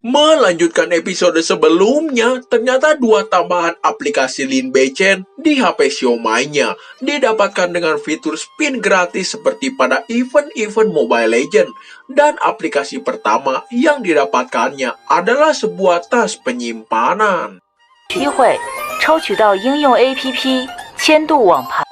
Melanjutkan episode sebelumnya, ternyata dua tambahan aplikasi Lin Beichen di HP Xiaomi-nya didapatkan dengan fitur spin gratis seperti pada event-event Mobile Legends. Dan aplikasi pertama yang didapatkannya adalah sebuah tas penyimpanan.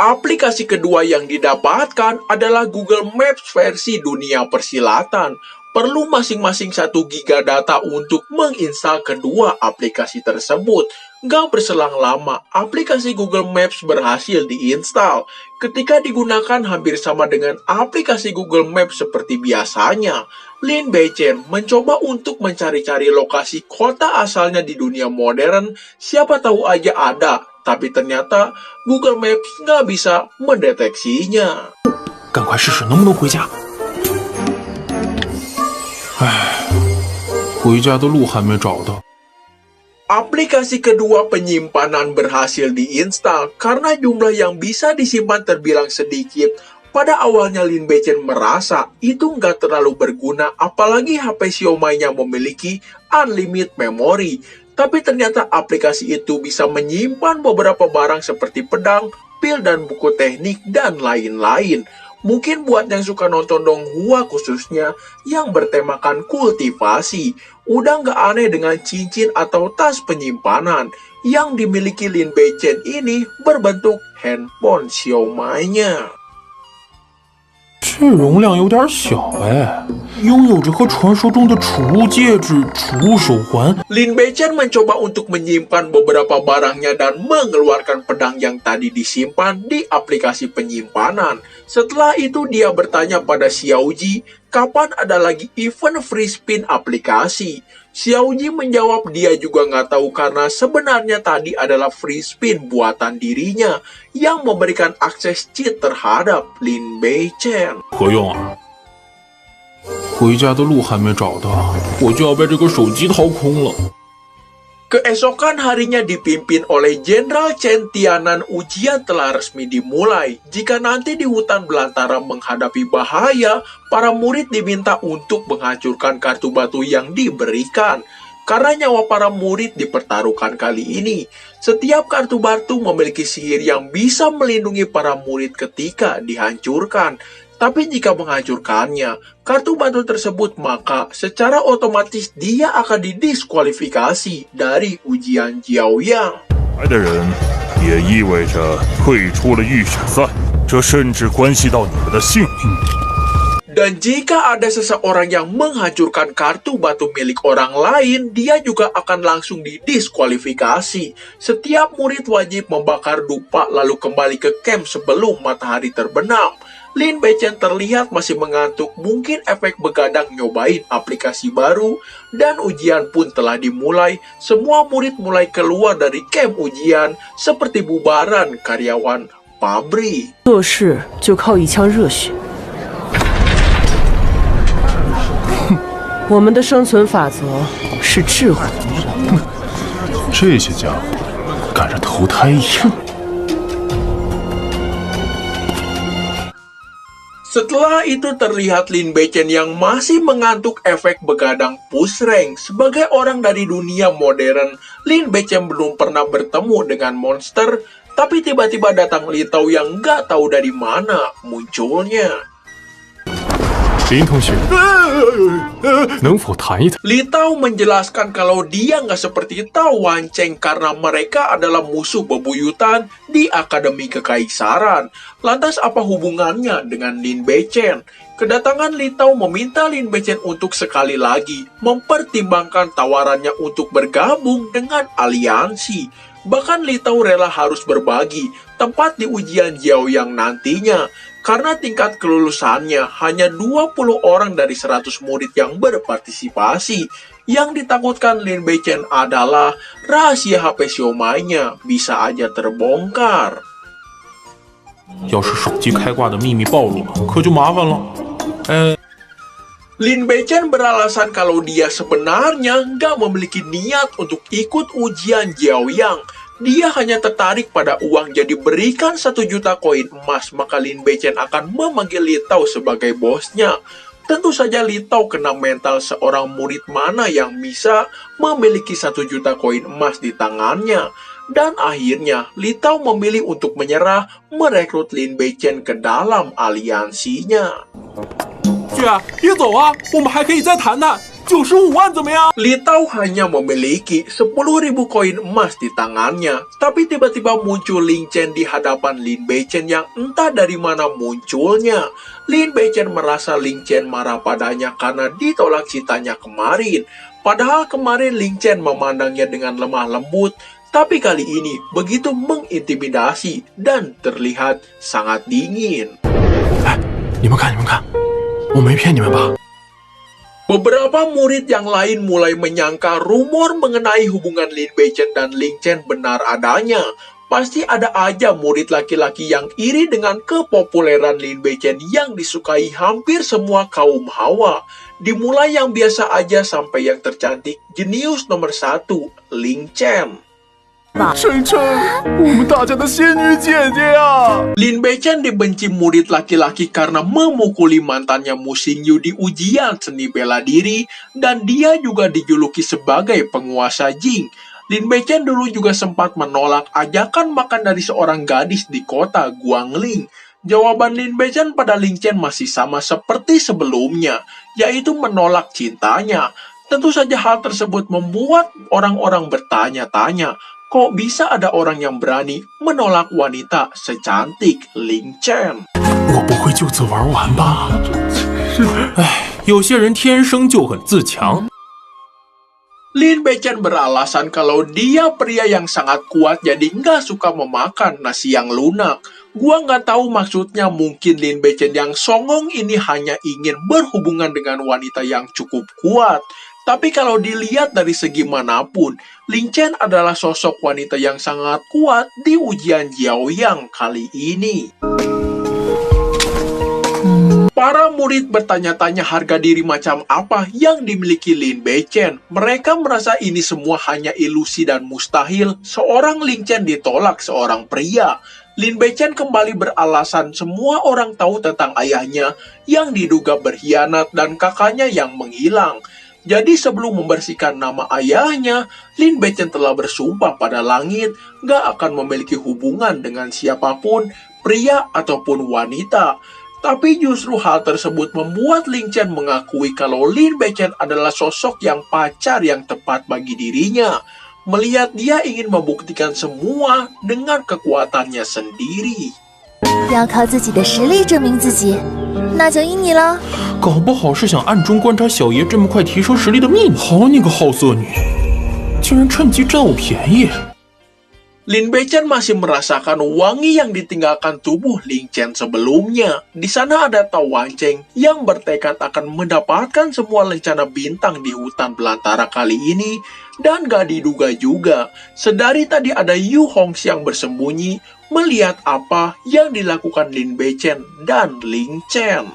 Aplikasi kedua yang didapatkan adalah Google Maps versi dunia persilatan. Perlu masing-masing 1 GB data untuk menginstal kedua aplikasi tersebut. Gak berselang lama, aplikasi Google Maps berhasil diinstal. Ketika digunakan hampir sama dengan aplikasi Google Maps seperti biasanya, Lin Beichen mencoba untuk mencari-cari lokasi kota asalnya di dunia modern, siapa tahu aja ada. Tapi ternyata Google Maps nggak bisa mendeteksinya. 赶快试试能不能回家。回家的路还没找到。 Aplikasi kedua penyimpanan berhasil diinstal karena jumlah yang bisa disimpan terbilang sedikit. Pada awalnya Lin Beichen merasa itu nggak terlalu berguna, apalagi HP Xiaomi-nya memiliki unlimited memory. Tapi ternyata aplikasi itu bisa menyimpan beberapa barang seperti pedang, pil dan buku teknik, dan lain-lain. Mungkin buat yang suka nonton Donghua khususnya yang bertemakan kultivasi, udah nggak aneh dengan cincin atau tas penyimpanan yang dimiliki Lin Beichen ini berbentuk handphone Xiaomi-nya. 这容量有点小哎，拥有着和传说中的储物戒指、储物手环。 Lin Beichen mencoba untuk menyimpan beberapa barangnya dan mengeluarkan pedang yang tadi disimpan di aplikasi penyimpanan. Setelah itu dia bertanya pada Xiaoji, kapan ada lagi event free spin aplikasi? Xiaoji menjawab dia juga nggak tahu karena sebenarnya tadi adalah free spin buatan dirinya yang memberikan akses cheat terhadap Lin Beichen. 何用啊？回家的路还没找到，我就要被这个手机掏空了。 Keesokan harinya dipimpin oleh Jenderal Chen Tianan, ujian telah resmi dimulai. Jika nanti di hutan belantara menghadapi bahaya, para murid diminta untuk menghancurkan kartu batu yang diberikan. Karena nyawa para murid dipertaruhkan kali ini, setiap kartu batu memiliki sihir yang bisa melindungi para murid ketika dihancurkan. Tapi jika menghancurkannya, kartu batu tersebut, maka secara otomatis dia akan didiskualifikasi dari ujian Jiaoyang. 来的人也意味着退出了预选赛，这甚至关系到你们的性命。 Dan jika ada seseorang yang menghancurkan kartu batu milik orang lain, dia juga akan langsung didiskualifikasi. Setiap murid wajib membakar dupa lalu kembali ke camp sebelum matahari terbenam. Lin Beichen terlihat masih mengantuk, mungkin efek begadang nyobain aplikasi baru, dan ujian pun telah dimulai. Semua murid mulai keluar dari camp ujian seperti bubaran karyawan pabrik. 做事就靠一腔热血。我们的生存法则是智慧。这些家伙赶着投胎一样。 Setelah itu terlihat Lin Beichen yang masih mengantuk efek begadang push rank. Sebagai orang dari dunia modern, Lin Beichen belum pernah bertemu dengan monster, tapi tiba-tiba datang Li Tao yang nggak tahu dari mana munculnya. 林同学，能否谈一谈？ Li Tao menjelaskan kalau dia nggak seperti Tao Wan Cheng karena mereka adalah musuh bebuyutan di Akademi Kekaisaran. Lantas apa hubungannya dengan Lin Beichen? Kedatangan Li Tao meminta Lin Beichen untuk sekali lagi mempertimbangkan tawarannya untuk bergabung dengan aliansi. Bahkan Li Tao rela harus berbagi tempat di ujian Jiaoyang nantinya. Karena tingkat kelulusannya hanya 20 orang dari 100 murid yang berpartisipasi. Yang ditakutkan Lin Beichen adalah rahasia HP Xiaomi-nya bisa aja terbongkar. 要是手机开挂的秘密暴露了，可就麻烦了。Lin Beichen beralasan kalau dia sebenarnya nggak memiliki niat untuk ikut ujian Jiaoyang. Dia hanya tertarik pada uang, jadi berikan 1 juta koin emas, maka Lin Beichen akan memanggil Li Tao sebagai bosnya. Tentu saja Li Tao kena mental seorang murid mana yang bisa memiliki 1 juta koin emas di tangannya. Dan akhirnya Li Tao memilih untuk menyerah, merekrut Lin Beichen ke dalam aliansinya. 姐，别走啊，我们还可以再谈谈，95万怎么样？ Li Tao hanya memiliki 10.000 koin emas di tangannya, tapi tiba-tiba muncul Ling Chen di hadapan Lin Beichen yang entah dari mana munculnya. Lin Beichen merasa Ling Chen marah padanya karena ditolak cintanya kemarin. Padahal kemarin Ling Chen memandangnya dengan lemah lembut, tapi kali ini begitu mengintimidasi dan terlihat sangat dingin. 哎，你们看，我没骗你们吧？ Beberapa murid yang lain mulai menyangka rumor mengenai hubungan Lin Beichen dan Ling Chen benar adanya. Pasti ada aja murid laki-laki yang iri dengan kepopuleran Lin Beichen yang disukai hampir semua kaum hawa. Dimulai yang biasa aja sampai yang tercantik, jenius nomor 1, Ling Chen. 晨晨，我们大家的仙女姐姐呀！ Lin Beichen dibenci murid laki-laki karena memukuli mantannya Mu Xingyu di ujian seni bela diri, dan dia juga dijuluki sebagai penguasa Jing. Lin Beichen dulu juga sempat menolak ajakan makan dari seorang gadis di kota Guangling. Jawaban Lin Beichen pada Ling Chen masih sama seperti sebelumnya, yaitu menolak cintanya. Tentu saja hal tersebut membuat orang-orang bertanya-tanya, kok bisa ada orang yang berani menolak wanita secantik Ling Chen? 我不会就此玩完吧？哎，有些人天生就很自强。 Lin Beichen beralasan kalau dia pria yang sangat kuat jadi nggak suka memakan nasi yang lunak. Gua nggak tahu maksudnya, mungkin Lin Beichen yang songong ini hanya ingin berhubungan dengan wanita yang cukup kuat. Tapi kalau dilihat dari segi manapun, Ling Chen adalah sosok wanita yang sangat kuat di ujian Jiaoyang kali ini. Para murid bertanya-tanya harga diri macam apa yang dimiliki Lin Beichen. Mereka merasa ini semua hanya ilusi dan mustahil seorang Ling Chen ditolak seorang pria. Lin Beichen kembali beralasan semua orang tahu tentang ayahnya yang diduga berkhianat dan kakaknya yang menghilang. Jadi sebelum membersihkan nama ayahnya, Lin Beichen telah bersumpah pada langit gak akan memiliki hubungan dengan siapapun, pria ataupun wanita. Tapi justru hal tersebut membuat Ling Chen mengakui kalau Lin Beichen adalah sosok yang pacar yang tepat bagi dirinya. Melihat dia ingin membuktikan semua dengan kekuatannya sendiri. 要靠自己的实力证明自己，那就依你了。 搞不好是想暗中观察小爷这么快提升实力的秘密。好你个好色女，竟然趁机占我便宜！ Lin Beichen masih merasakan wangi yang ditinggalkan tubuh Ling Chen sebelumnya. Di sana ada Tao Wancheng yang bertekad akan mendapatkan semua lencana bintang di hutan belantara kali ini. Dan gak diduga juga, sedari tadi ada Yu Hongxiang bersembunyi melihat apa yang dilakukan Lin Beichen dan Ling Chen.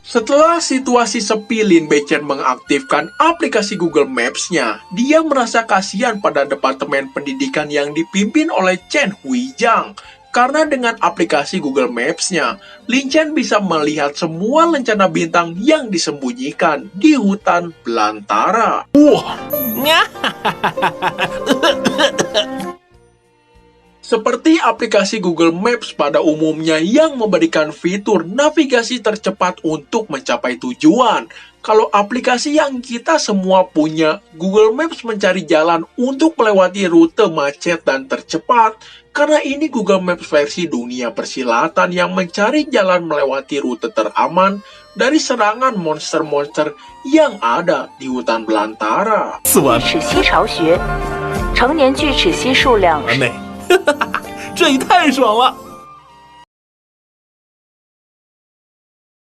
Setelah situasi sepi, Lin Beichen mengaktifkan aplikasi Google Maps-nya. Dia merasa kasihan pada Departemen Pendidikan yang dipimpin oleh Chen Huijang. Karena dengan aplikasi Google Maps-nya, Lin Chen bisa melihat semua lencana bintang yang disembunyikan di hutan belantara. Wah, Seperti aplikasi Google Maps pada umumnya yang memberikan fitur navigasi tercepat untuk mencapai tujuan. Kalau aplikasi yang kita semua punya, Google Maps mencari jalan untuk melewati rute macet dan tercepat. Karena ini Google Maps versi dunia persilatan yang mencari jalan melewati rute teraman dari serangan monster-monster yang ada di hutan belantara. 4万齿蜥巢穴，成年巨齿蜥数量完美，这也太爽了！